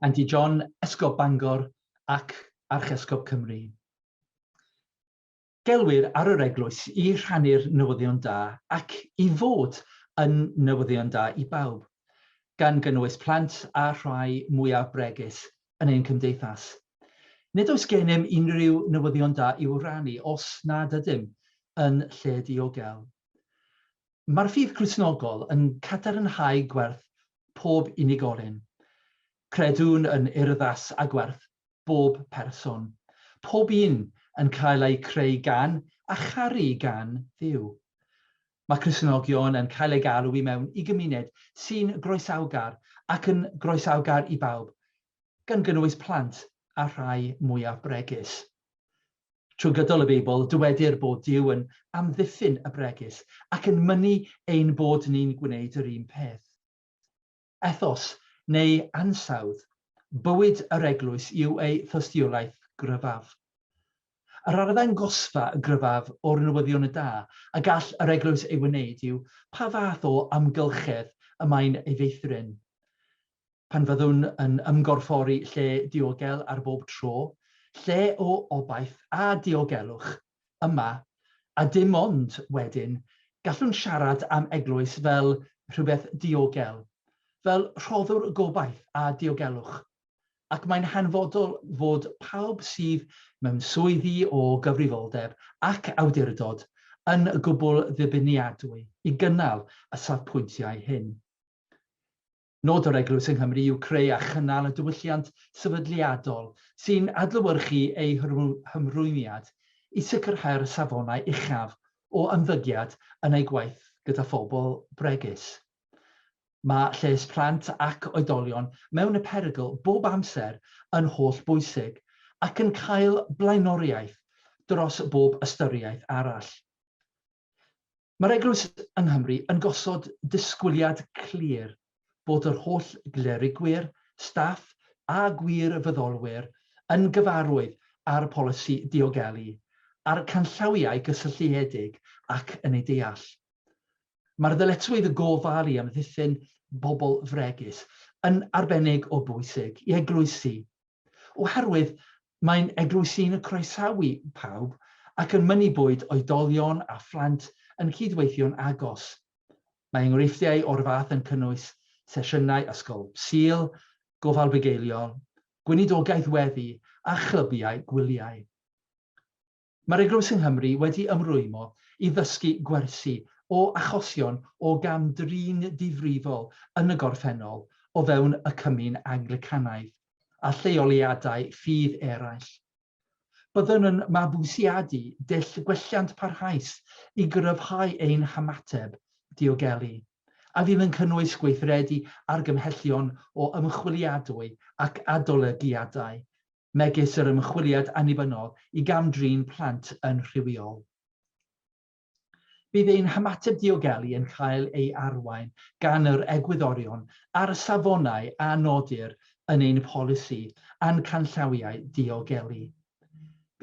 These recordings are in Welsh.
Andy John, Esgob Bangor ac Archesgob Cymru. Gelwir ar yr eglwys I rhannu'r newyddion da ac I fod yn newyddion da I bawb, gan gynnwys plant a rhai mwyaf bregus yn ein cymdeithas. Nid oes gennym unrhyw newyddion da i'w rannu os nad ydym yn lle diogel. Mae'r ffydd Cristnogol yn cadarnhau gwerth pob unigolyn. Credwn yn urddas a gwerth bob person. Pob un yn cael ei creu gan a charu gan Dduw. Mae Cristnogion yn cael ei galw I mewn I gymuned sy'n groesawgar ac yn groesawgar I bawb, gan gynnwys plant a rhai mwyaf bregus. Trwy gydol y Beibl, dywedir bod Duw yn amddiffyn y bregus ac yn mynnu ein bod ni'n gwneud yr un peth. Ethos neu ansawdd, bywyd yr eglwys yw ei thystiolaeth gryfaf. Yr arddangosfa gryfaf o'r newyddion y da a gall yr eglwys ei wneud yw pa fath o amgylchedd y mae'n ei feithrin. Pan fyddwn yn ymgorffori lle diogel ar bob tro, lle o obaith a diogelwch yma, a dim ond wedyn, gallwn siarad am eglwys fel rhywbeth diogel, fel rhoddwr gobaith a diogelwch, ac mae'n hanfodol fod pawb sydd mewn swyddi o gyfrifoldeb ac awdurdod yn gwbl ddibiniadwy I gynnal y safpwyntiau hyn. Nod o'r eglwys yng Nghymru yw creu a chynnal y diwylliant sefydliadol sy'n adlewyrchu ei hymrwymiad I sicrhau'r safonau uchaf o ymddygiad yn ei gwaith gyda phobl bregus. Mae lles plant ac oedolion mewn y perygl bob amser yn holl bwysig ac yn cael blaenoriaeth dros bob ystyriaeth arall. Mae'r eglwys yng Nghymru yn gosod disgwyliad clir bod yr holl glerigwyr, staff a gwirfoddolwyr yn gyfarwydd ar polisi diogelu, a'r canllawiau gysylltiedig ac yn ei deall. Mae'r ddyletswydd gofalu am ddiffyn bobl fregus yn arbennig o bwysig I eglwysu, oherwydd mae'n eglwysu'n croesawu pawb ac yn mynnu bwyd oedolion a phlant yn cydweithio'n agos. Mae enghreifftiau o'r fath yn cynnwys sesiynau ysgol Sul, gofal bugeiliol, gweinidogaeth weddi a chlybiau gwyliau. Mae'r eglwys yng Nghymru wedi ymrwymo I ddysgu gwersi o achosion o gamdrin difrifol yn y gorffennol o fewn y cymyn Anglicanaidd a lleoliadau ffydd eraill. Byddwn yn mabwysiadu dull gwelliant parhaus I gryfhau ein hymateb diogelu, a fydd yn cynnwys gweithredu argymhellion o ymchwiliadwy ac adolygiadau, megis yr ymchwiliad annibynnol I gamdrin plant yn rhywiol. Bydd ein hymateb diogelu yn cael ei arwain gan yr egwyddorion a'r safonau a nodir yn ein polisi a'n canllawiau diogelu.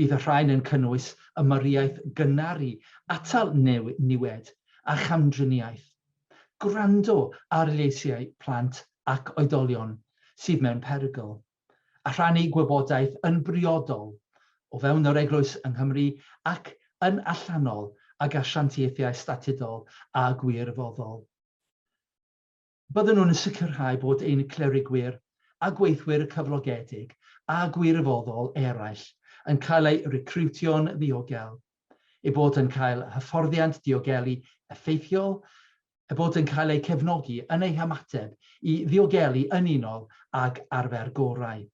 Bydd y rhain yn cynnwys ymyriaeth gynnaru atal niwed a chamdriniaeth, gwrando ar leisiau plant ac oedolion sydd mewn perygl, a rhannu gwybodaeth yn briodol o fewn yr eglwys yng Nghymru ac yn allanol ag asiantaethau statudol a gwirfoddol. Byddwn nhw'n sicrhau bod ein clerigwyr a gweithwyr cyflogedig a gwirfoddol eraill yn cael eu recrwtio'n ddiogel, eu bod yn cael hyfforddiant diogelu effeithiol, eu bod yn cael eu cefnogi yn eu hymateb I ddiogelu yn unol ag arfer gorau.